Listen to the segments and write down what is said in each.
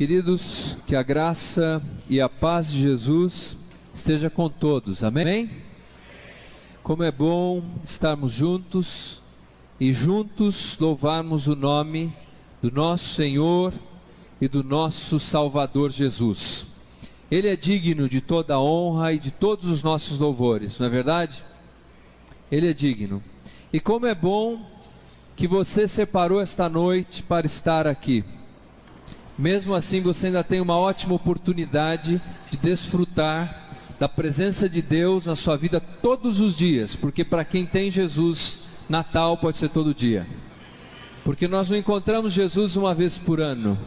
Queridos, que a graça e a paz de Jesus esteja com todos, amém? Como é bom estarmos juntos e juntos louvarmos o nome do nosso Senhor e do nosso Salvador Jesus. Ele é digno de toda a honra e de todos os nossos louvores, não é verdade? Ele é digno. E como é bom que você separou esta noite para estar aqui. Mesmo assim, você ainda tem uma ótima oportunidade de desfrutar da presença de Deus na sua vida todos os dias, porque para quem tem Jesus, Natal pode ser todo dia. Porque nós não encontramos Jesus uma vez por ano,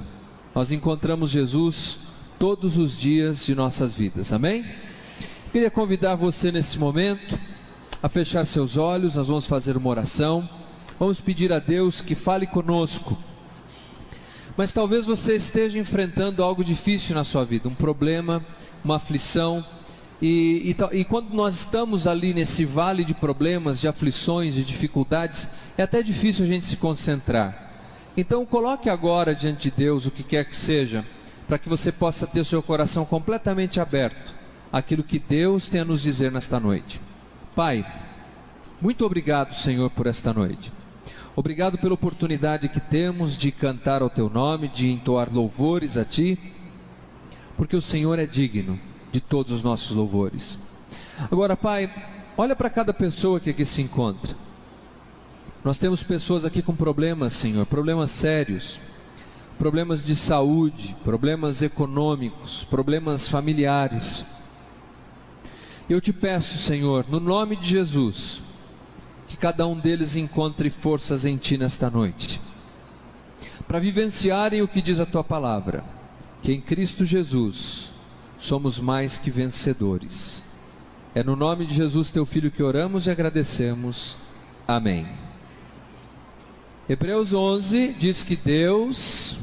nós encontramos Jesus todos os dias de nossas vidas, amém? Queria convidar você nesse momento a fechar seus olhos. Nós vamos fazer uma oração, vamos pedir a Deus que fale conosco. Mas talvez você esteja enfrentando algo difícil na sua vida, um problema, uma aflição, e quando nós estamos ali nesse vale de problemas, de aflições, de dificuldades, é até difícil a gente se concentrar. Então coloque agora diante de Deus o que quer que seja, para que você possa ter o seu coração completamente aberto àquilo que Deus tem a nos dizer nesta noite. Pai, muito obrigado, Senhor, por esta noite. Obrigado pela oportunidade que temos de cantar ao Teu nome, de entoar louvores a Ti, porque o Senhor é digno de todos os nossos louvores. Agora, Pai, olha para cada pessoa que aqui se encontra. Nós temos pessoas aqui com problemas, Senhor, problemas sérios, problemas de saúde, problemas econômicos, problemas familiares. Eu te peço, Senhor, no nome de Jesus, que cada um deles encontre forças em Ti nesta noite, para vivenciarem o que diz a Tua palavra, que em Cristo Jesus somos mais que vencedores. É no nome de Jesus, Teu Filho, que oramos e agradecemos. Amém. Hebreus 11 diz que Deus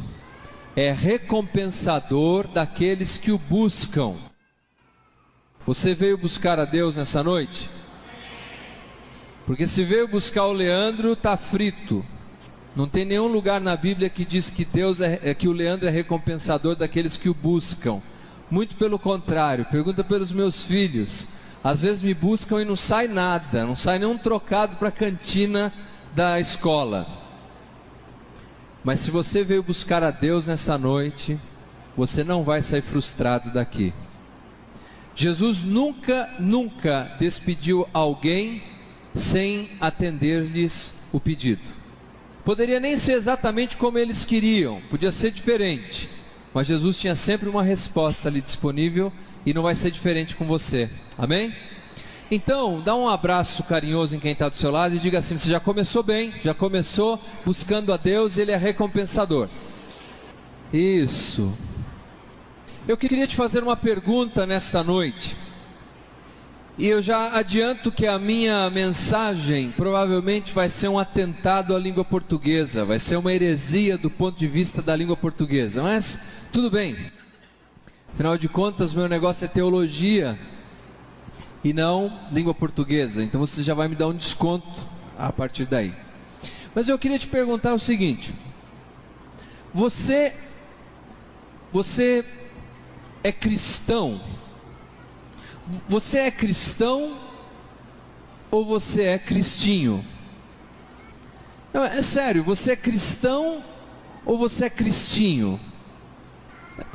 é recompensador daqueles que o buscam. Você veio buscar a Deus nessa noite? Porque se veio buscar o Leandro, está frito. Não tem nenhum lugar na Bíblia que diz que que o Leandro é recompensador daqueles que o buscam. Muito pelo contrário. Pergunta pelos meus filhos. Às vezes me buscam e não sai nada, não sai nenhum trocado para a cantina da escola. Mas se você veio buscar a Deus nessa noite, você não vai sair frustrado daqui. Jesus nunca despediu alguém sem atender-lhes o pedido. Poderia nem ser exatamente como eles queriam, podia ser diferente, mas Jesus tinha sempre uma resposta ali disponível, e não vai ser diferente com você, amém? Então, dá um abraço carinhoso em quem está do seu lado e diga assim: você já começou bem, já começou buscando a Deus, Ele é recompensador. Isso. Eu queria te fazer uma pergunta nesta noite, e eu já adianto que a minha mensagem provavelmente vai ser um atentado à língua portuguesa, vai ser uma heresia do ponto de vista da língua portuguesa, mas tudo bem, afinal de contas meu negócio é teologia e não língua portuguesa, então você já vai me dar um desconto a partir daí. Mas eu queria te perguntar o seguinte: você é cristão? Você é cristão ou você é cristinho? Não, é sério, você é cristão ou você é cristinho?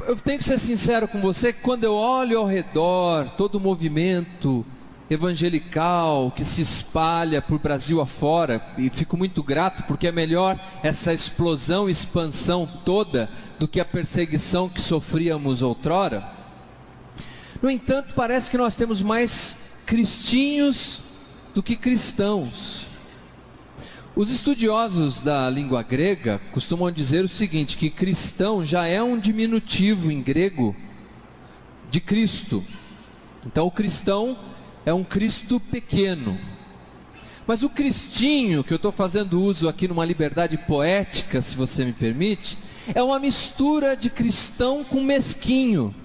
Eu tenho que ser sincero com você, que quando eu olho ao redor, todo o movimento evangelical que se espalha por Brasil afora, e fico muito grato, porque é melhor essa explosão e expansão toda do que a perseguição que sofríamos outrora. No entanto, parece que nós temos mais cristinhos do que cristãos. Os estudiosos da língua grega costumam dizer o seguinte, que cristão já é um diminutivo em grego de Cristo. Então o cristão é um Cristo pequeno. Mas o cristinho, que eu estou fazendo uso aqui numa liberdade poética, se você me permite, é uma mistura de cristão com mesquinho.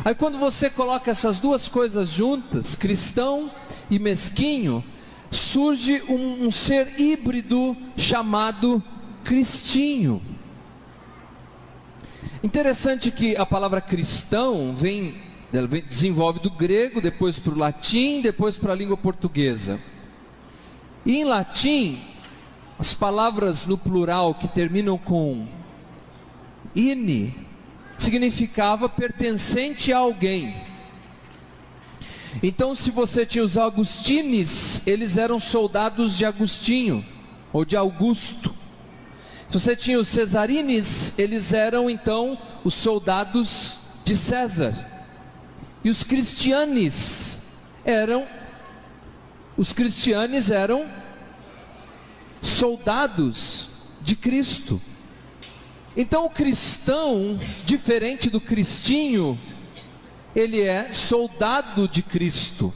Aí quando você coloca essas duas coisas juntas, cristão e mesquinho, surge um ser híbrido chamado cristinho. Interessante que a palavra cristão desenvolve do grego, depois para o latim, depois para a língua portuguesa. E em latim, as palavras no plural que terminam com "ine" significava pertencente a alguém. Então, se você tinha os Augustines, eles eram soldados de Agostinho, ou de Augusto. Se você tinha os Cesarines, eles eram então os soldados de César. E os cristianes eram soldados de Cristo. Então o cristão, diferente do cristinho, ele é soldado de Cristo.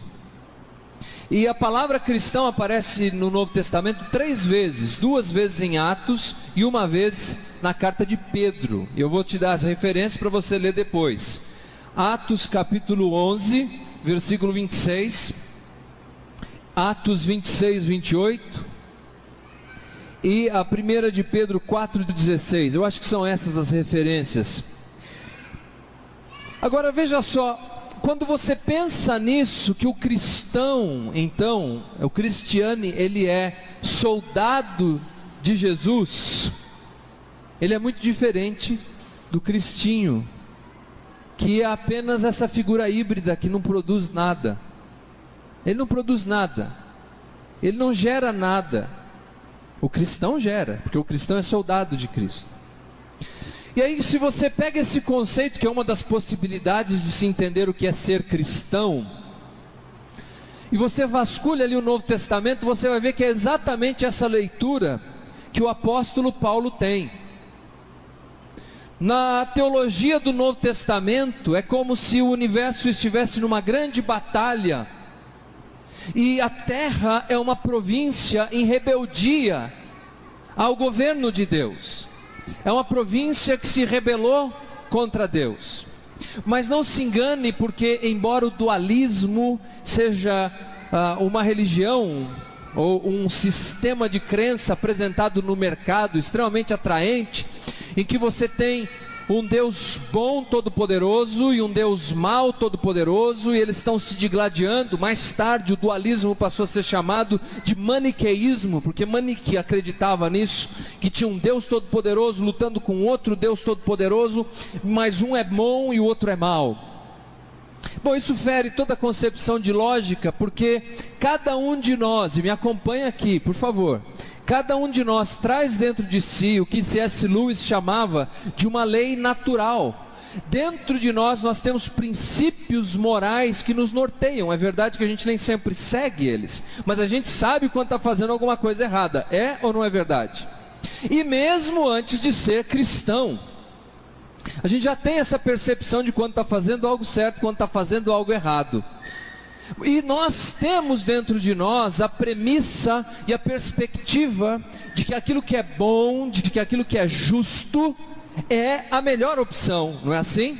E a palavra cristão aparece no Novo Testamento 3 vezes, 2 vezes em Atos e 1 vez na carta de Pedro. Eu vou te dar as referências para você ler depois. Atos capítulo 11, versículo 26, Atos 26, 28 e a 1 de Pedro 4,16. Eu acho que são essas as referências. Agora veja só, quando você pensa nisso, que o cristão, então, o cristiane, ele é soldado de Jesus, ele é muito diferente do cristinho, que é apenas essa figura híbrida que não produz nada. Ele não produz nada, ele não gera nada. O cristão gera, porque o cristão é soldado de Cristo. E aí, se você pega esse conceito, que é uma das possibilidades de se entender o que é ser cristão, e você vasculha ali o Novo Testamento, você vai ver que é exatamente essa leitura que o apóstolo Paulo tem. Na teologia do Novo Testamento, é como se o universo estivesse numa grande batalha, e a terra é uma província em rebeldia ao governo de Deus. É uma província que se rebelou contra Deus. Mas não se engane, porque embora o dualismo seja uma religião ou um sistema de crença apresentado no mercado extremamente atraente, em que você tem um Deus bom, todo-poderoso, e um Deus mau, todo-poderoso, e eles estão se digladiando. Mais tarde o dualismo passou a ser chamado de maniqueísmo, porque Manique acreditava nisso, que tinha um Deus todo-poderoso lutando com outro Deus todo-poderoso, mas um é bom e o outro é mau. Bom, isso fere toda a concepção de lógica, porque cada um de nós, e me acompanha aqui, por favor, cada um de nós traz dentro de si o que C.S. Lewis chamava de uma lei natural. Dentro de nós temos princípios morais que nos norteiam. É verdade que a gente nem sempre segue eles, mas a gente sabe quando está fazendo alguma coisa errada. É ou não é verdade? E mesmo antes de ser cristão, a gente já tem essa percepção de quando está fazendo algo certo, quando está fazendo algo errado. E nós temos dentro de nós a premissa e a perspectiva de que aquilo que é bom, de que aquilo que é justo é a melhor opção, não é assim?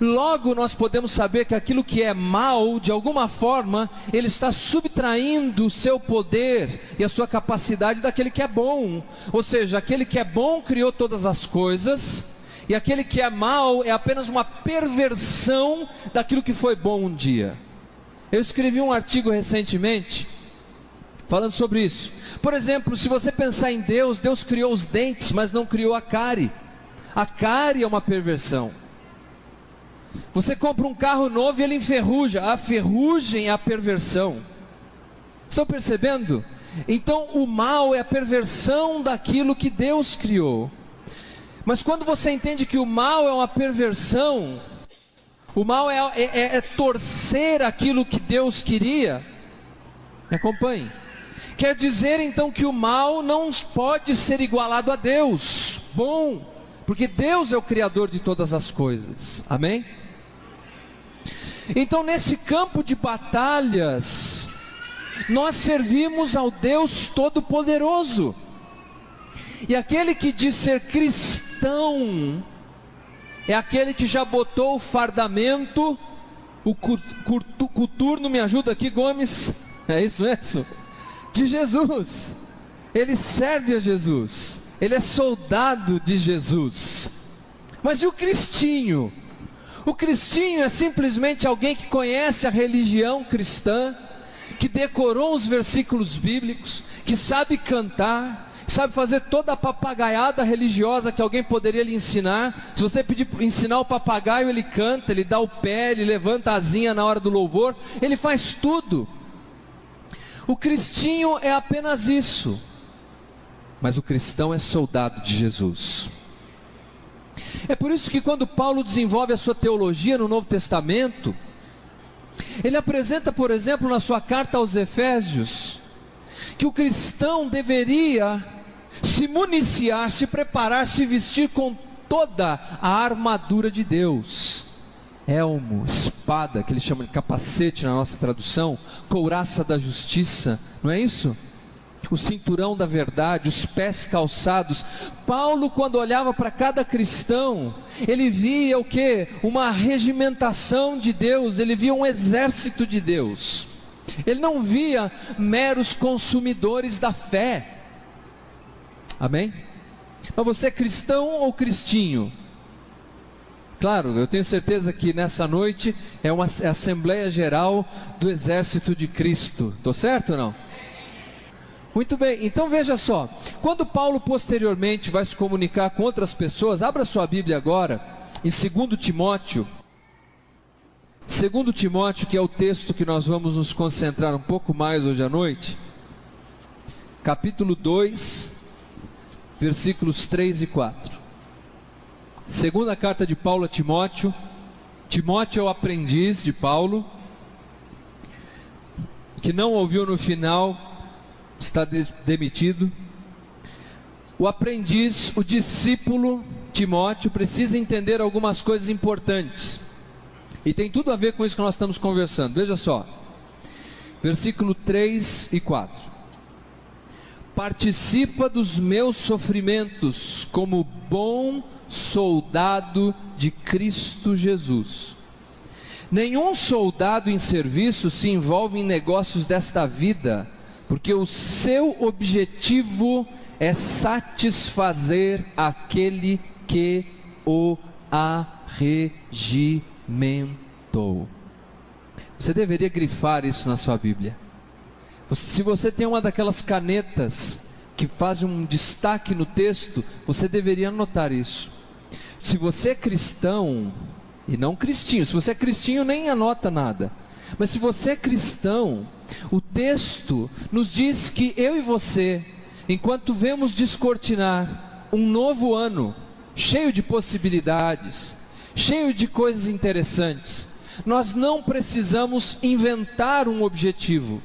Logo nós podemos saber que aquilo que é mal, de alguma forma, ele está subtraindo o seu poder e a sua capacidade daquele que é bom. Ou seja, aquele que é bom criou todas as coisas, e aquele que é mal é apenas uma perversão daquilo que foi bom um dia. Eu escrevi um artigo recentemente falando sobre isso. Por exemplo, se você pensar em Deus, Deus criou os dentes, mas não criou a cárie. A cárie é uma perversão. Você compra um carro novo e ele enferruja. A ferrugem é a perversão. Estão percebendo? Então o mal é a perversão daquilo que Deus criou. Mas quando você entende que o mal é uma perversão, o mal é torcer aquilo que Deus queria, me acompanhe. Quer dizer então que o mal não pode ser igualado a Deus, bom, porque Deus é o Criador de todas as coisas, amém? Então nesse campo de batalhas, nós servimos ao Deus Todo-Poderoso, e aquele que diz ser cristão, é aquele que já botou o fardamento, o coturno, me ajuda aqui, Gomes, é isso mesmo? De Jesus. Ele serve a Jesus, ele é soldado de Jesus. Mas e o cristinho? O cristinho é simplesmente alguém que conhece a religião cristã, que decorou os versículos bíblicos, que sabe cantar, sabe fazer toda a papagaiada religiosa que alguém poderia lhe ensinar. Se você pedir para ensinar o papagaio, ele canta, ele dá o pé, ele levanta a asinha na hora do louvor, ele faz tudo. O cristinho é apenas isso, mas o cristão é soldado de Jesus. É por isso que quando Paulo desenvolve a sua teologia no Novo Testamento, ele apresenta, por exemplo, na sua carta aos Efésios, que o cristão deveria se municiar, se preparar, se vestir com toda a armadura de Deus. Elmo, espada, que eles chamam de capacete na nossa tradução, couraça da justiça, não é isso? O cinturão da verdade, os pés calçados. Paulo, quando olhava para cada cristão, ele via o quê? Uma regimentação de Deus, ele via um exército de Deus. Ele não via meros consumidores da fé. Amém? Mas você é cristão ou cristinho? Claro, eu tenho certeza que nessa noite é uma Assembleia Geral do Exército de Cristo. Estou certo ou não? Muito bem, então veja só, quando Paulo posteriormente vai se comunicar com outras pessoas, abra sua Bíblia agora, em 2 Timóteo, 2 Timóteo, que é o texto que nós vamos nos concentrar um pouco mais hoje à noite, capítulo 2, versículos 3 e 4, segunda carta de Paulo a Timóteo. Timóteo é o aprendiz de Paulo, que não ouviu no final, está demitido. O aprendiz, o discípulo Timóteo precisa entender algumas coisas importantes, e tem tudo a ver com isso que nós estamos conversando. Veja só, versículo 3 e 4: participa dos meus sofrimentos como bom soldado de Cristo Jesus. Nenhum soldado em serviço se envolve em negócios desta vida, porque o seu objetivo é satisfazer aquele que o arregimentou. Você deveria grifar isso na sua Bíblia. Se você tem uma daquelas canetas que faz um destaque no texto, você deveria anotar isso. Se você é cristão, e não cristinho, se você é cristinho nem anota nada, mas se você é cristão, o texto nos diz que eu e você, enquanto vemos descortinar um novo ano, cheio de possibilidades, cheio de coisas interessantes, nós não precisamos inventar um objetivo.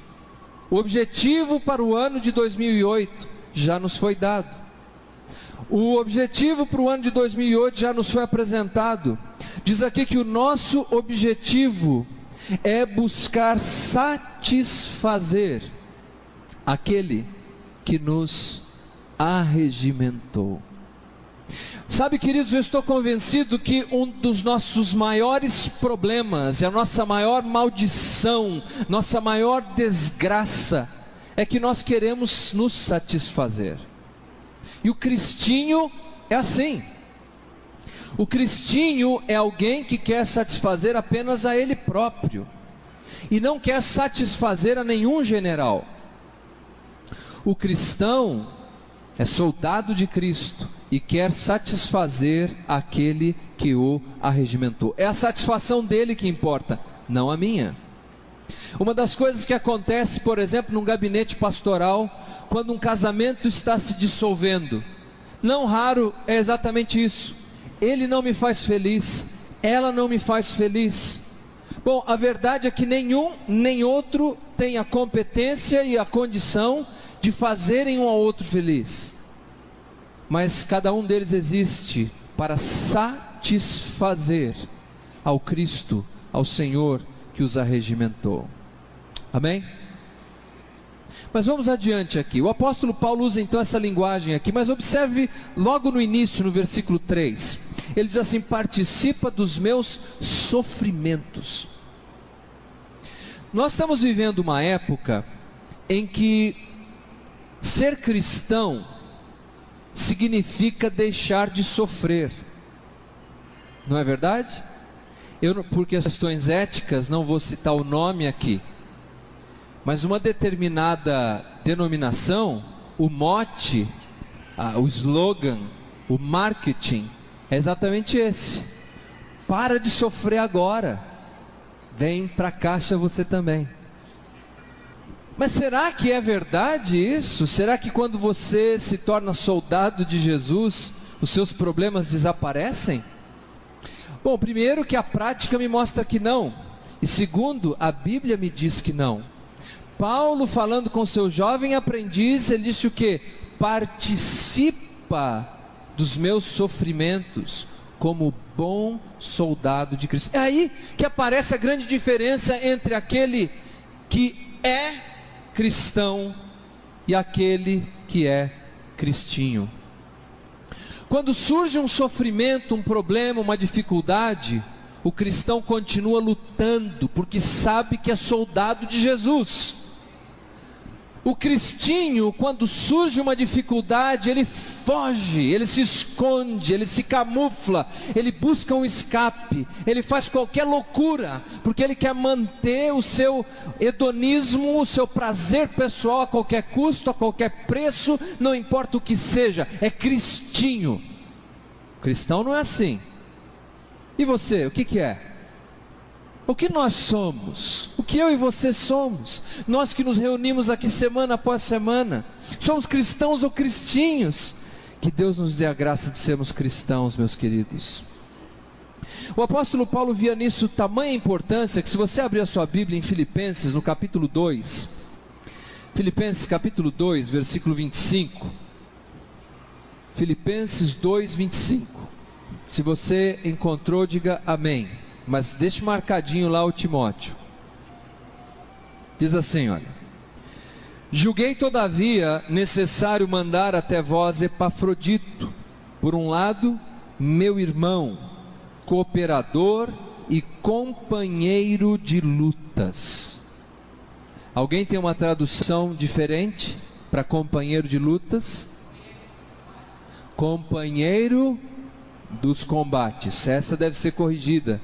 O objetivo para o ano de 2008 já nos foi dado. O objetivo para o ano de 2008 já nos foi apresentado. Diz aqui que o nosso objetivo é buscar satisfazer aquele que nos arregimentou. Sabe, queridos, eu estou convencido que um dos nossos maiores problemas, e a nossa maior maldição, nossa maior desgraça, é que nós queremos nos satisfazer. E o cristinho é assim. O cristinho é alguém que quer satisfazer apenas a ele próprio, e não quer satisfazer a nenhum general. O cristão é soldado de Cristo e quer satisfazer aquele que o arregimentou. É a satisfação dele que importa, não a minha. Uma das coisas que acontece, por exemplo, num gabinete pastoral, quando um casamento está se dissolvendo, não raro é exatamente isso: ele não me faz feliz, ela não me faz feliz. Bom, a verdade é que nenhum nem outro tem a competência e a condição de fazerem um ao outro feliz, mas cada um deles existe para satisfazer ao Cristo, ao Senhor que os arregimentou. Amém? Mas vamos adiante aqui. O apóstolo Paulo usa então essa linguagem aqui, mas observe logo no início, no versículo 3, ele diz assim: participa dos meus sofrimentos. Nós estamos vivendo uma época em que ser cristão significa deixar de sofrer. não é verdade? Por questões éticas, não vou citar o nome aqui, mas uma determinada denominação, o mote, o slogan, o marketing, é exatamente esse: para de sofrer agora, vem para a caixa você também. Mas será que é verdade isso? Será que quando você se torna soldado de Jesus, os seus problemas desaparecem? Bom, primeiro que a prática me mostra que não, e segundo, a Bíblia me diz que não. Paulo, falando com seu jovem aprendiz, ele disse o quê? Participa dos meus sofrimentos como bom soldado de Cristo. É aí que aparece a grande diferença entre aquele que é cristão e aquele que é cristinho. Quando surge um sofrimento, um problema, uma dificuldade, o cristão continua lutando, porque sabe que é soldado de Jesus. O cristinho, quando surge uma dificuldade, ele foge, ele se esconde, ele se camufla, ele busca um escape, ele faz qualquer loucura, porque ele quer manter o seu hedonismo, o seu prazer pessoal a qualquer custo, a qualquer preço, não importa o que seja, é cristinho. Cristão não é assim. E você, o que é? O que nós somos? O que eu e você somos? Nós que nos reunimos aqui semana após semana, somos cristãos ou cristinhos? Que Deus nos dê a graça de sermos cristãos, meus queridos. O apóstolo Paulo via nisso tamanha importância, que se você abrir a sua Bíblia em Filipenses, no capítulo 2, Filipenses capítulo 2, versículo 25, Filipenses 2, 25, se você encontrou, diga amém. Mas deixe marcadinho lá o Timóteo. Diz assim, olha: julguei todavia necessário mandar até vós Epafrodito, por um lado, meu irmão, cooperador e companheiro de lutas. Alguém tem uma tradução diferente para companheiro de lutas? Companheiro dos combates. Essa deve ser corrigida.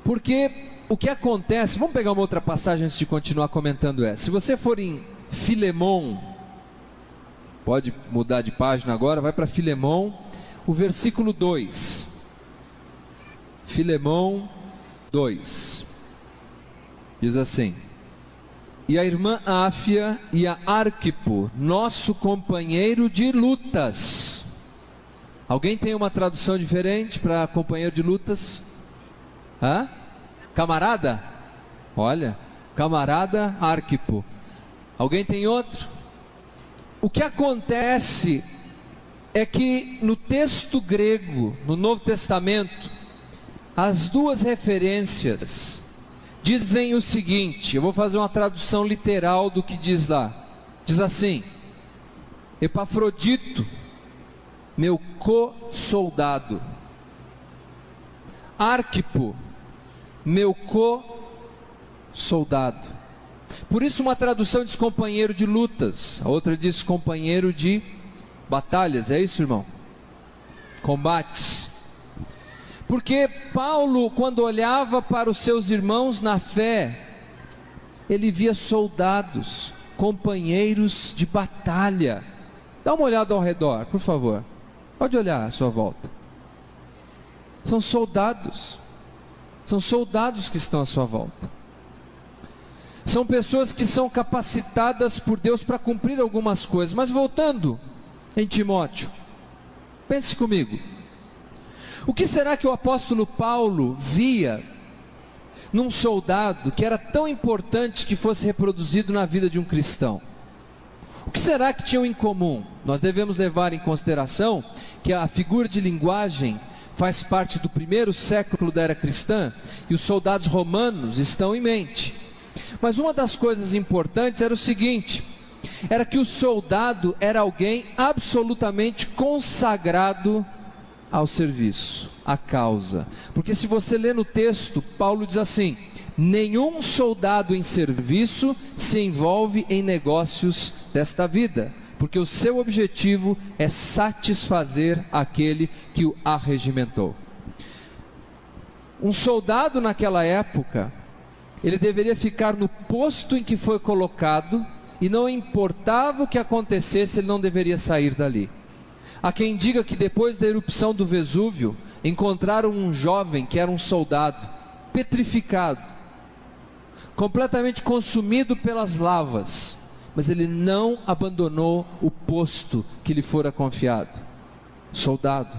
Porque o que acontece, vamos pegar uma outra passagem antes de continuar comentando essa. Se você for em Filemão, pode mudar de página agora, vai para Filemão, o versículo 2. Filemão 2. Diz assim: e a irmã Áfia e a Arquipo, nosso companheiro de lutas. Alguém tem uma tradução diferente para companheiro de lutas? Hã? Camarada? Olha, camarada Arquipo. Alguém tem outro? O que acontece é que no texto grego, no Novo Testamento, as duas referências dizem o seguinte, eu vou fazer uma tradução literal do que diz lá. Diz assim: Epafrodito, meu co-soldado. Arquipo, meu co-soldado. Por isso uma tradução diz companheiro de lutas, a outra diz companheiro de batalhas, é isso, irmão? Combates. Porque Paulo, quando olhava para os seus irmãos na fé, ele via soldados, companheiros de batalha. Dá uma olhada ao redor, por favor. Pode olhar à sua volta. São soldados. São soldados que estão à sua volta. São pessoas que são capacitadas por Deus para cumprir algumas coisas. Mas voltando em Timóteo, pense comigo. O que será que o apóstolo Paulo via num soldado que era tão importante que fosse reproduzido na vida de um cristão? O que será que tinham em comum? Nós devemos levar em consideração que a figura de linguagem faz parte do primeiro século da era cristã e os soldados romanos estão em mente. Mas uma das coisas importantes era o seguinte: era que o soldado era alguém absolutamente consagrado ao serviço, à causa. Porque se você ler no texto, Paulo diz assim: nenhum soldado em serviço se envolve em negócios desta vida, porque o seu objetivo é satisfazer aquele que o arregimentou. Um soldado naquela época, ele deveria ficar no posto em que foi colocado, e não importava o que acontecesse, ele não deveria sair dali. Há quem diga que depois da erupção do Vesúvio, encontraram um jovem que era um soldado, petrificado, completamente consumido pelas lavas, mas ele não abandonou o posto que lhe fora confiado. Soldado.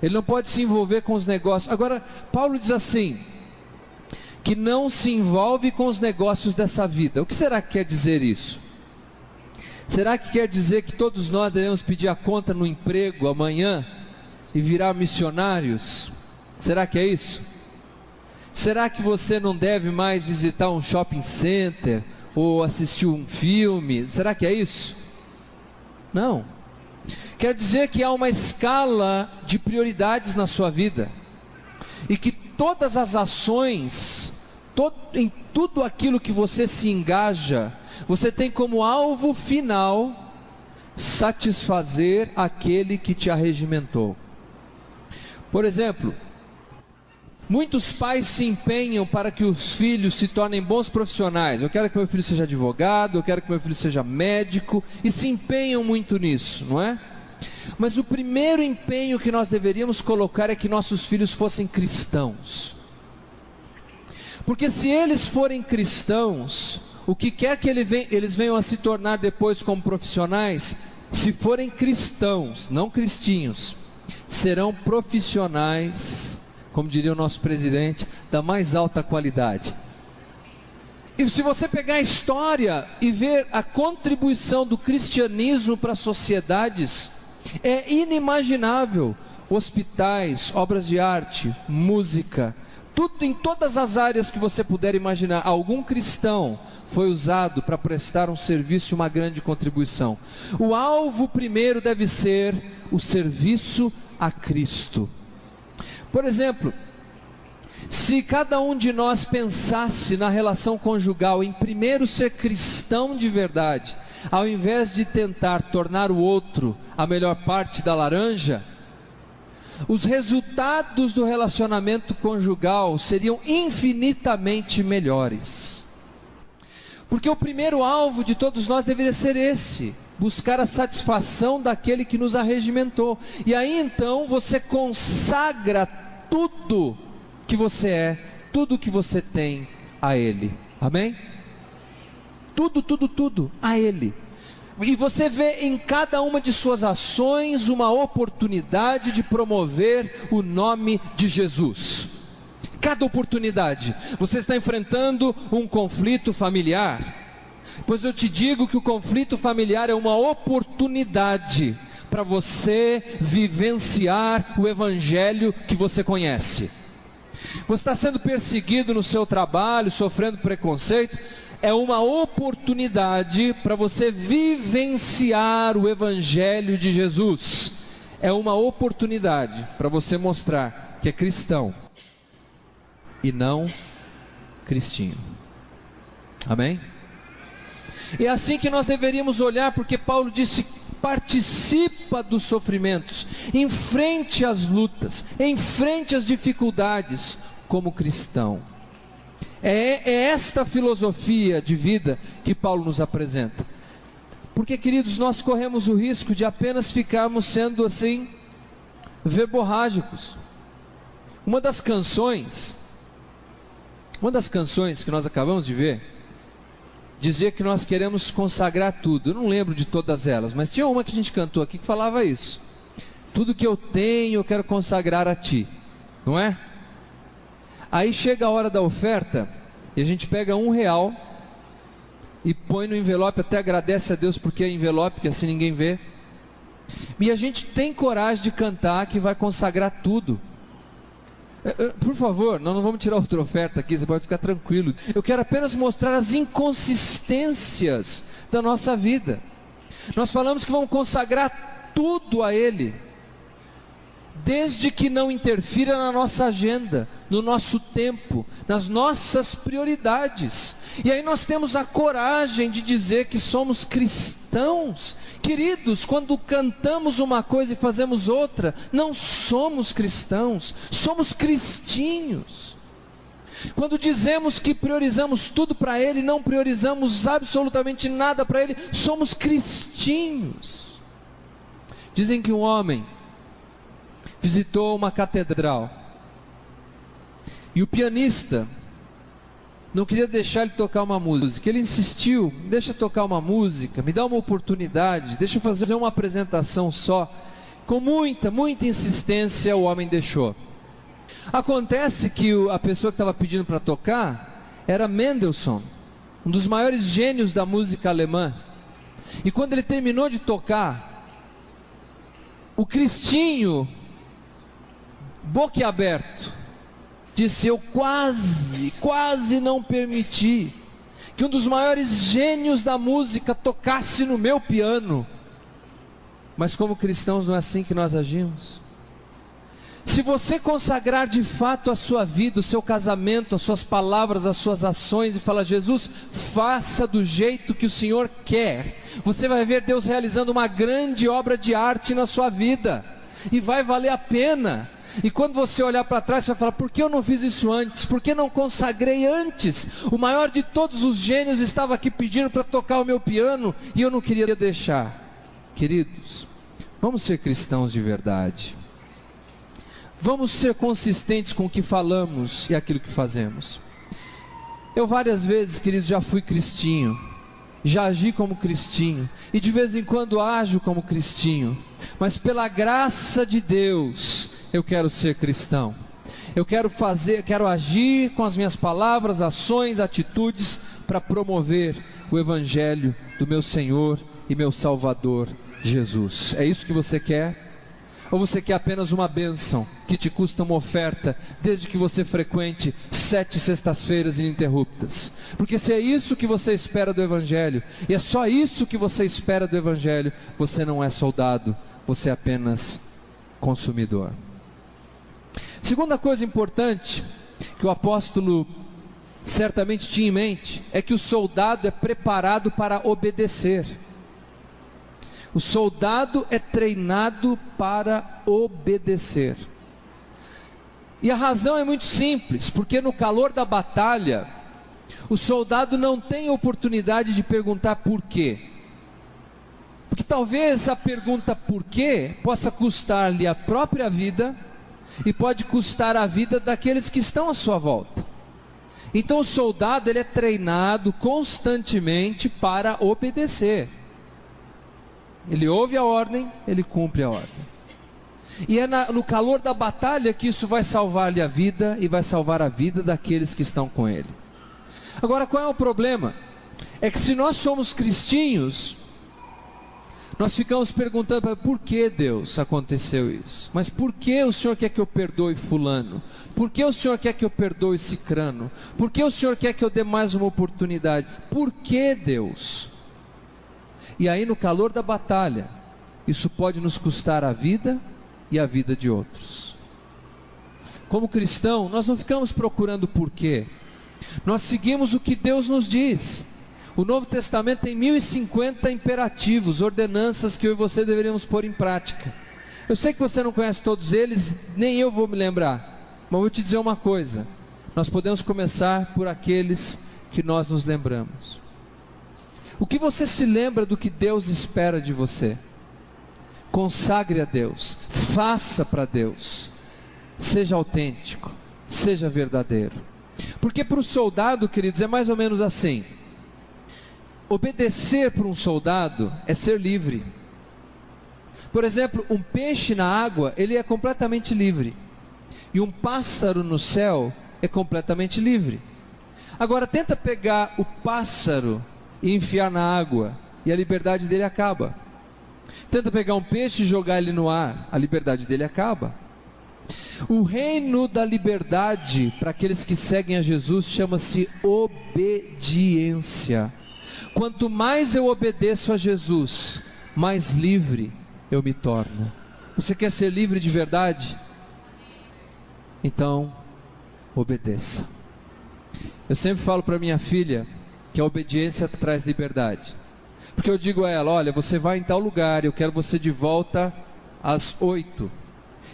Ele não pode se envolver com os negócios. Agora, Paulo diz assim, que não se envolve com os negócios dessa vida. O que será que quer dizer isso? Será que quer dizer que todos nós devemos pedir a conta no emprego amanhã e virar missionários? Será que é isso? Será que você não deve mais visitar um shopping center ou assistir um filme? Será que é isso? Não. Quer dizer que há uma escala de prioridades na sua vida, e que todas as ações, em tudo aquilo que você se engaja, você tem como alvo final satisfazer aquele que te arregimentou. Por exemplo, muitos pais se empenham para que os filhos se tornem bons profissionais. Eu quero que meu filho seja advogado, eu quero que meu filho seja médico, e se empenham muito nisso, não é? Mas o primeiro empenho que nós deveríamos colocar é que nossos filhos fossem cristãos. Porque se eles forem cristãos, o que quer que eles venham a se tornar depois como profissionais, se forem cristãos, não cristinhos, serão profissionais, como diria o nosso presidente, da mais alta qualidade. E se você pegar a história e ver a contribuição do cristianismo para as sociedades, é inimaginável. Hospitais, obras de arte, música, tudo, em todas as áreas que você puder imaginar, algum cristão foi usado para prestar um serviço e uma grande contribuição. O alvo primeiro deve ser o serviço a Cristo. Por exemplo, se cada um de nós pensasse na relação conjugal em primeiro ser cristão de verdade, ao invés de tentar tornar o outro a melhor parte da laranja, os resultados do relacionamento conjugal seriam infinitamente melhores. Porque o primeiro alvo de todos nós deveria ser esse: buscar a satisfação daquele que nos arregimentou. E aí então você consagra tudo que você é, tudo que você tem a Ele. Amém? Tudo a Ele. E você vê em cada uma de suas ações uma oportunidade de promover o nome de Jesus. Cada oportunidade. Você está enfrentando um conflito familiar, pois eu te digo que o conflito familiar é uma oportunidade para você vivenciar o evangelho que você conhece. Você está sendo perseguido no seu trabalho, sofrendo preconceito, é uma oportunidade para você vivenciar o evangelho de Jesus. É uma oportunidade para você mostrar que é cristão e não cristinho. Amém? É assim que nós deveríamos olhar, porque Paulo disse: participa dos sofrimentos, enfrente as lutas, enfrente as dificuldades como cristão. É esta filosofia de vida que Paulo nos apresenta. Porque, queridos, nós corremos o risco de apenas ficarmos sendo assim, verborrágicos. Uma das canções que nós acabamos de ver, dizia que nós queremos consagrar tudo. Eu não lembro de todas elas, mas tinha uma que a gente cantou aqui que falava isso: tudo que eu tenho eu quero consagrar a Ti, não é? Aí chega a hora da oferta e a gente pega R$1 e põe no envelope, até agradece a Deus porque é envelope, que assim ninguém vê. E a gente tem coragem de cantar que vai consagrar tudo. Por favor, nós não vamos tirar outra oferta aqui, você pode ficar tranquilo. Eu quero apenas mostrar as inconsistências da nossa vida. Nós falamos que vamos consagrar tudo a Ele. desde que não interfira na nossa agenda, no nosso tempo, nas nossas prioridades. E aí nós temos a coragem de dizer que somos cristãos. Queridos, quando cantamos uma coisa e fazemos outra, não somos cristãos, somos cristinhos. Quando dizemos que priorizamos tudo para Ele, não priorizamos absolutamente nada para Ele, somos cristinhos. Dizem que um homem visitou uma catedral e o pianista não queria deixar ele tocar uma música. Ele insistiu: deixa eu tocar uma música, me dá uma oportunidade, deixa eu fazer uma apresentação só. Com muita insistência o homem deixou. Acontece que a pessoa que estava pedindo para tocar era Mendelssohn, um dos maiores gênios da música alemã. E quando ele terminou de tocar, o Cristinho, boquiaberto, disse: eu quase não permiti que um dos maiores gênios da música tocasse no meu piano. Mas como cristãos não é assim que nós agimos. Se você consagrar de fato a sua vida, o seu casamento, as suas palavras, as suas ações, e falar: Jesus, faça do jeito que o Senhor quer, você vai ver Deus realizando uma grande obra de arte na sua vida, e vai valer a pena. E quando você olhar para trás, você vai falar: por que eu não fiz isso antes? Por que não consagrei antes? O maior de todos os gênios estava aqui pedindo para tocar o meu piano, e eu não queria deixar. Queridos, vamos ser cristãos de verdade. Vamos ser consistentes com o que falamos e aquilo que fazemos. Eu várias vezes, queridos, já fui cristinho, já agi como cristinho, e de vez em quando ajo como cristinho, mas pela graça de Deus, eu quero ser cristão. Eu quero agir com as minhas palavras, ações, atitudes, para promover o Evangelho do meu Senhor e meu Salvador, Jesus. É isso que você quer? Ou você quer apenas uma bênção que te custa uma oferta, desde que você frequente 7 sextas-feiras ininterruptas? Porque se é isso que você espera do Evangelho, e é só isso que você espera do Evangelho, você não é soldado, você é apenas consumidor. Segunda coisa importante que o apóstolo certamente tinha em mente, é que o soldado é preparado para obedecer. O soldado é treinado para obedecer. E a razão é muito simples, porque no calor da batalha, o soldado não tem oportunidade de perguntar por quê. Porque talvez a pergunta por quê possa custar-lhe a própria vida, e pode custar a vida daqueles que estão à sua volta. Então o soldado, ele é treinado constantemente para obedecer. Ele ouve a ordem, ele cumpre a ordem. E é no calor da batalha que isso vai salvar-lhe a vida, e vai salvar a vida daqueles que estão com ele. Agora, qual é o problema? É que se nós somos cristinhos, nós ficamos perguntando: por que, Deus, aconteceu isso? Mas por que o Senhor quer que eu perdoe fulano? Por que o Senhor quer que eu perdoe cicrano? Por que o Senhor quer que eu dê mais uma oportunidade? Por que, Deus? E aí, no calor da batalha, isso pode nos custar a vida e a vida de outros. Como cristão, nós não ficamos procurando porquê. Nós seguimos o que Deus nos diz. O Novo Testamento tem 1050 imperativos, ordenanças que eu e você deveríamos pôr em prática. Eu sei que você não conhece todos eles, nem eu vou me lembrar, mas vou te dizer uma coisa: nós podemos começar por aqueles que nós nos lembramos. O que você se lembra do que Deus espera de você? Consagre a Deus, faça para Deus, seja autêntico, seja verdadeiro. Porque para o soldado, queridos, é mais ou menos assim: obedecer para um soldado é ser livre. Por exemplo, um peixe na água, ele é completamente livre, e um pássaro no céu é completamente livre. Agora tenta pegar o pássaro e enfiar na água, e a liberdade dele acaba. Tenta pegar um peixe e jogar ele no ar, a liberdade dele acaba. O reino da liberdade para aqueles que seguem a Jesus chama-se obediência. Quanto mais eu obedeço a Jesus, mais livre eu me torno. Você quer ser livre de verdade? Então, obedeça. Eu sempre falo para minha filha que a obediência traz liberdade. Porque eu digo a ela, olha, você vai em tal lugar, eu quero você de volta às 8.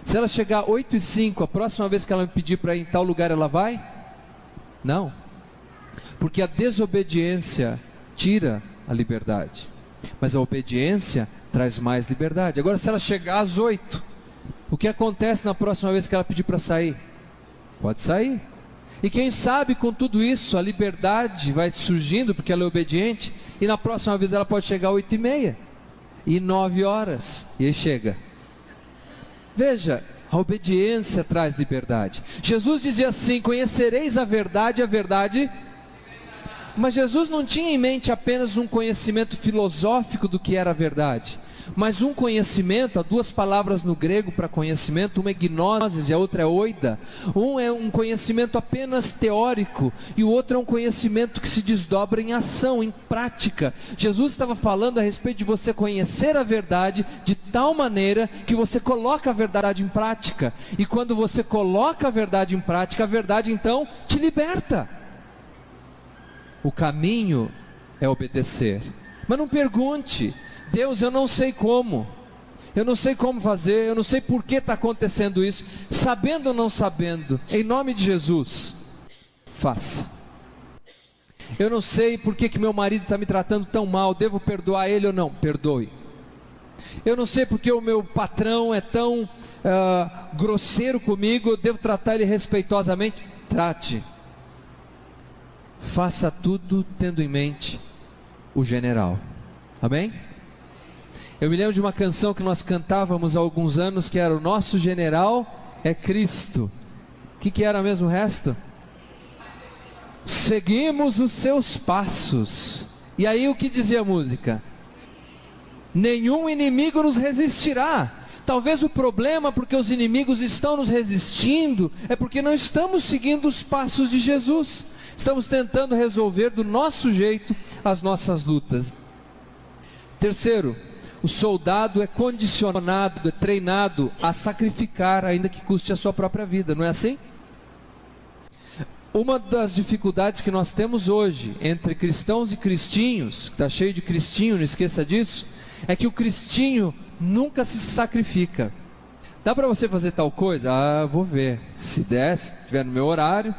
Se ela chegar às 8:05, a próxima vez que ela me pedir para ir em tal lugar, ela vai? Não. Porque a desobediência tira a liberdade. Mas a obediência traz mais liberdade. Agora, se ela chegar às 8, o que acontece na próxima vez que ela pedir para sair? Pode sair. E quem sabe com tudo isso, a liberdade vai surgindo, porque ela é obediente, e na próxima vez ela pode chegar às 8:30, e 9 horas, e aí chega. Veja, a obediência traz liberdade. Jesus dizia assim, conhecereis a verdade, mas Jesus não tinha em mente apenas um conhecimento filosófico do que era a verdade, mas um conhecimento, há duas palavras no grego para conhecimento, uma é gnosis e a outra é oida. Um é um conhecimento apenas teórico e o outro é um conhecimento que se desdobra em ação, em prática. Jesus estava falando a respeito de você conhecer a verdade de tal maneira que você coloca a verdade em prática, e quando você coloca a verdade em prática, a verdade então te liberta. O caminho é obedecer. Mas não pergunte, Deus, eu não sei como fazer, eu não sei por que está acontecendo isso, sabendo ou não sabendo, em nome de Jesus, faça. Eu não sei por que meu marido está me tratando tão mal, devo perdoar ele ou não? Perdoe. Eu não sei porque o meu patrão é tão grosseiro comigo, eu devo tratar ele respeitosamente? Trate. Faça tudo tendo em mente o general. Amém? Eu me lembro de uma canção que nós cantávamos há alguns anos, que era o nosso general é Cristo. O que era mesmo o resto? Seguimos os seus passos. E aí o que dizia a música? Nenhum inimigo nos resistirá. Talvez o problema porque os inimigos estão nos resistindo é porque não estamos seguindo os passos de Jesus. Estamos tentando resolver do nosso jeito as nossas lutas. Terceiro, o soldado é condicionado, é treinado a sacrificar, ainda que custe a sua própria vida, não é assim? Uma das dificuldades que nós temos hoje, entre cristãos e cristinhos, que está cheio de cristinho, não esqueça disso, é que o cristinho nunca se sacrifica. Dá para você fazer tal coisa? Ah, vou ver, se der, se tiver no meu horário,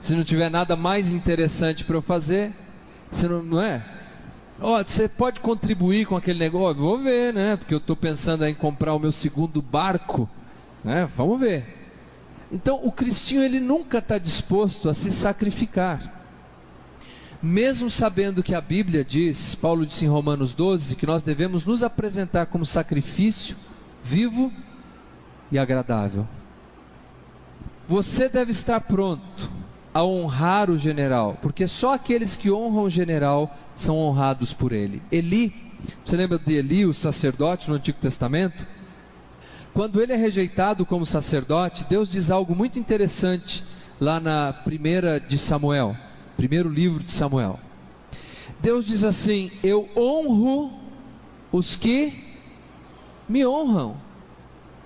se não tiver nada mais interessante para eu fazer, você não é? Você pode contribuir com aquele negócio? Vou ver, né? Porque eu estou pensando em comprar o meu segundo barco, né? Vamos ver. Então o cristão ele nunca está disposto a se sacrificar, mesmo sabendo que a Bíblia diz, Paulo disse em Romanos 12, que nós devemos nos apresentar como sacrifício vivo e agradável. Você deve estar pronto a honrar o general, porque só aqueles que honram o general são honrados por ele. Eli, você lembra de Eli, o sacerdote no Antigo Testamento? Quando ele é rejeitado como sacerdote, Deus diz algo muito interessante lá na primeiro livro de Samuel. Deus diz assim: eu honro os que me honram,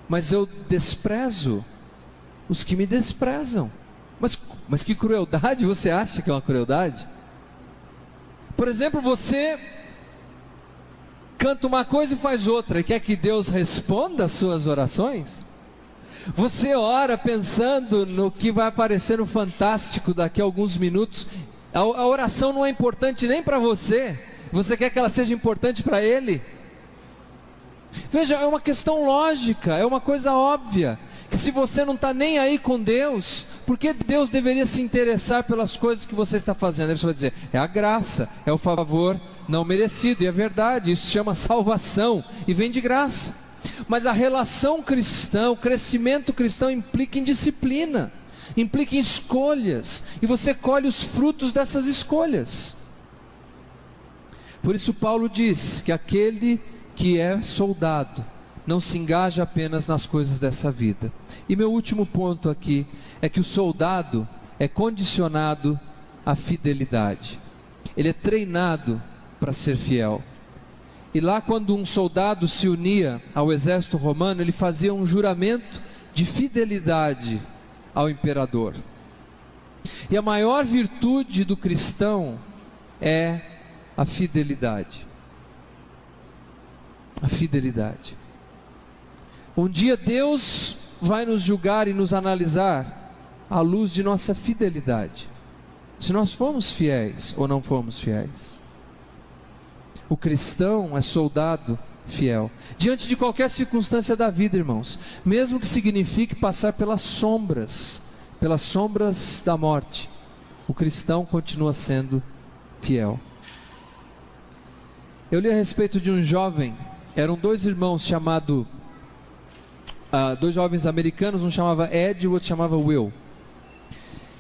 mas eu desprezo os que me desprezam. Mas que crueldade, você acha que é uma crueldade? Por exemplo, você canta uma coisa e faz outra, e quer que Deus responda as suas orações? Você ora pensando no que vai aparecer no Fantástico daqui a alguns minutos, a oração não é importante nem para você, você quer que ela seja importante para Ele? Veja, é uma questão lógica, é uma coisa óbvia, que se você não está nem aí com Deus, por que Deus deveria se interessar pelas coisas que você está fazendo? Ele vai dizer, é a graça, é o favor não merecido, e é verdade, isso se chama salvação, e vem de graça. Mas a relação cristã, o crescimento cristão implica em disciplina, implica em escolhas, e você colhe os frutos dessas escolhas. Por isso Paulo diz que aquele que é soldado não se engaja apenas nas coisas dessa vida. E meu último ponto aqui é que o soldado é condicionado à fidelidade. Ele é treinado para ser fiel. E lá, quando um soldado se unia ao exército romano, ele fazia um juramento de fidelidade ao imperador. E a maior virtude do cristão é a fidelidade. A fidelidade. Um dia Deus vai nos julgar e nos analisar à luz de nossa fidelidade. Se nós fomos fiéis ou não fomos fiéis. O cristão é soldado fiel. Diante de qualquer circunstância da vida, irmãos, mesmo que signifique passar pelas sombras da morte, o cristão continua sendo fiel. Eu li a respeito de um jovem, eram dois irmãos dois jovens americanos, um chamava Ed e o outro chamava Will.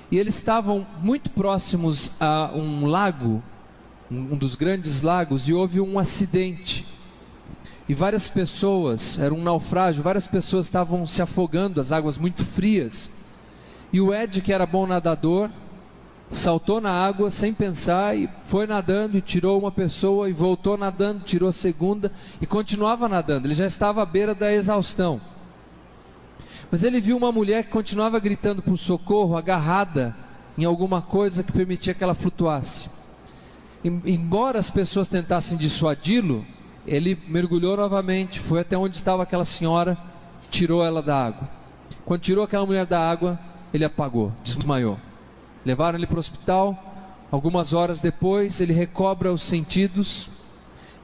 E eles estavam muito próximos a um lago, um dos grandes lagos, e houve um acidente. E várias pessoas, era um naufrágio, várias pessoas estavam se afogando, as águas muito frias. E o Ed, que era bom nadador, saltou na água sem pensar e foi nadando e tirou uma pessoa e voltou nadando, tirou a segunda e continuava nadando. Ele já estava à beira da exaustão. Mas ele viu uma mulher que continuava gritando por socorro, agarrada em alguma coisa que permitia que ela flutuasse. Embora as pessoas tentassem dissuadi-lo, ele mergulhou novamente, foi até onde estava aquela senhora, tirou ela da água. Quando tirou aquela mulher da água, ele apagou, desmaiou. Levaram ele para o hospital. Algumas horas depois, ele recobra os sentidos.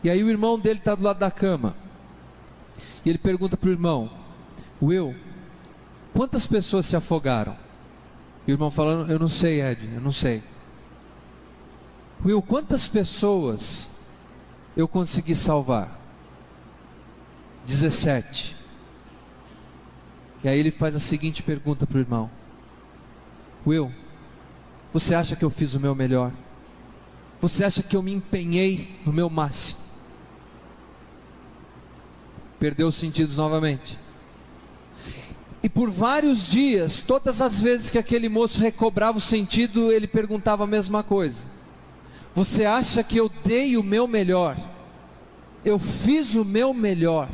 E aí o irmão dele está do lado da cama. E ele pergunta para o irmão: Will, quantas pessoas se afogaram? E o irmão falando: eu não sei, Ed, eu não sei. Will, quantas pessoas eu consegui salvar? 17. E aí ele faz a seguinte pergunta para o irmão: Will, você acha que eu fiz o meu melhor? Você acha que eu me empenhei no meu máximo? Perdeu os sentidos novamente. E por vários dias, todas as vezes que aquele moço recobrava o sentido, ele perguntava a mesma coisa: você acha que eu dei o meu melhor? Eu fiz o meu melhor?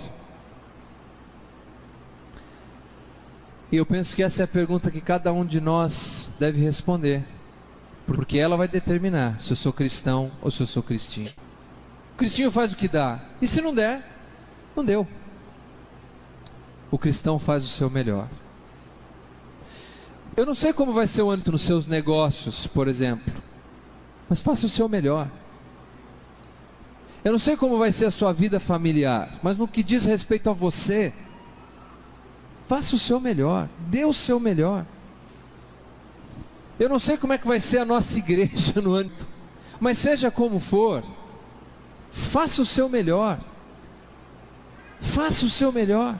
E eu penso que essa é a pergunta que cada um de nós deve responder, porque ela vai determinar se eu sou cristão ou se eu sou cristinho. O cristinho faz o que dá, e se não der, não deu. O cristão faz o seu melhor. Eu não sei como vai ser o ano nos seus negócios, por exemplo, mas faça o seu melhor. Eu não sei como vai ser a sua vida familiar, mas no que diz respeito a você, faça o seu melhor, dê o seu melhor. Eu não sei como é que vai ser a nossa igreja no ano, mas seja como for, faça o seu melhor. Faça o seu melhor.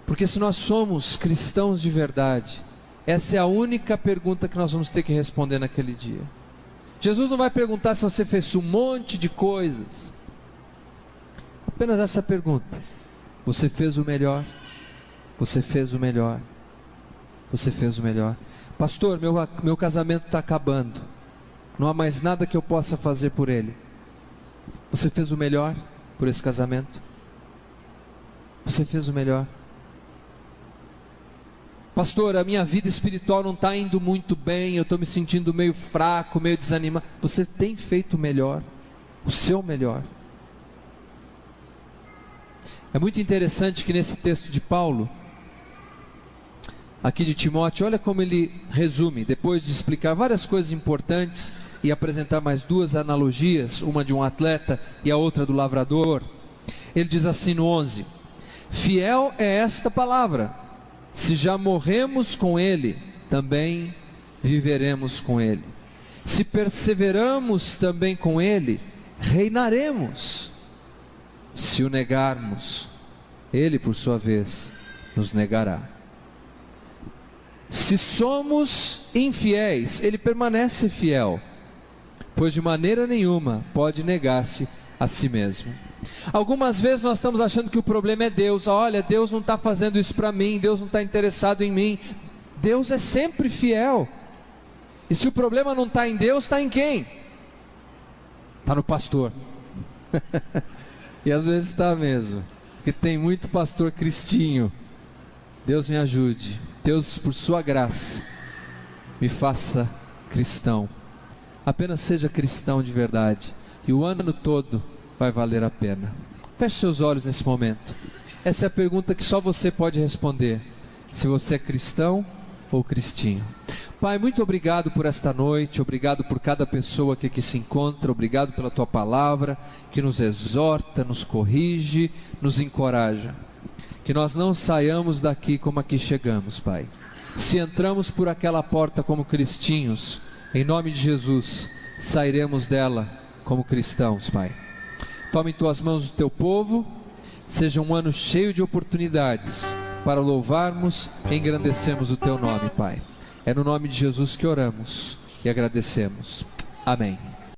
Porque se nós somos cristãos de verdade, essa é a única pergunta que nós vamos ter que responder naquele dia. Jesus não vai perguntar se você fez um monte de coisas. Apenas essa pergunta: você fez o melhor? Você fez o melhor? Você fez o melhor? Pastor, meu casamento está acabando. Não há mais nada que eu possa fazer por ele. Você fez o melhor por esse casamento? Você fez o melhor? Pastor, a minha vida espiritual não está indo muito bem, eu estou me sentindo meio fraco, meio desanimado. Você tem feito o melhor, o seu melhor. É muito interessante que nesse texto de Paulo, aqui de Timóteo, olha como ele resume, depois de explicar várias coisas importantes e apresentar mais duas analogias, uma de um atleta e a outra do lavrador. Ele diz assim no 11: fiel é esta palavra, se já morremos com ele, também viveremos com ele. Se perseveramos também com ele, reinaremos. Se o negarmos, ele por sua vez nos negará. Se somos infiéis, ele permanece fiel, pois de maneira nenhuma pode negar-se a si mesmo. Algumas vezes nós estamos achando que o problema é Deus. Olha, Deus não está fazendo isso para mim, Deus não está interessado em mim. Deus é sempre fiel. E se o problema não está em Deus, está em quem? Está no pastor, E às vezes está mesmo, porque tem muito pastor cristinho. Deus me ajude. Deus, por sua graça, me faça cristão. Apenas seja cristão de verdade, e o ano todo vai valer a pena. Feche seus olhos nesse momento. Essa é a pergunta que só você pode responder, se você é cristão ou cristinho. Pai, muito obrigado por esta noite, obrigado por cada pessoa que aqui se encontra, obrigado pela Tua palavra, que nos exorta, nos corrige, nos encoraja. Que nós não saiamos daqui como aqui chegamos, Pai. Se entramos por aquela porta como cristinhos, em nome de Jesus, sairemos dela como cristãos, Pai. Tome em Tuas mãos o Teu povo, seja um ano cheio de oportunidades para louvarmos e engrandecermos o Teu nome, Pai. É no nome de Jesus que oramos e agradecemos. Amém.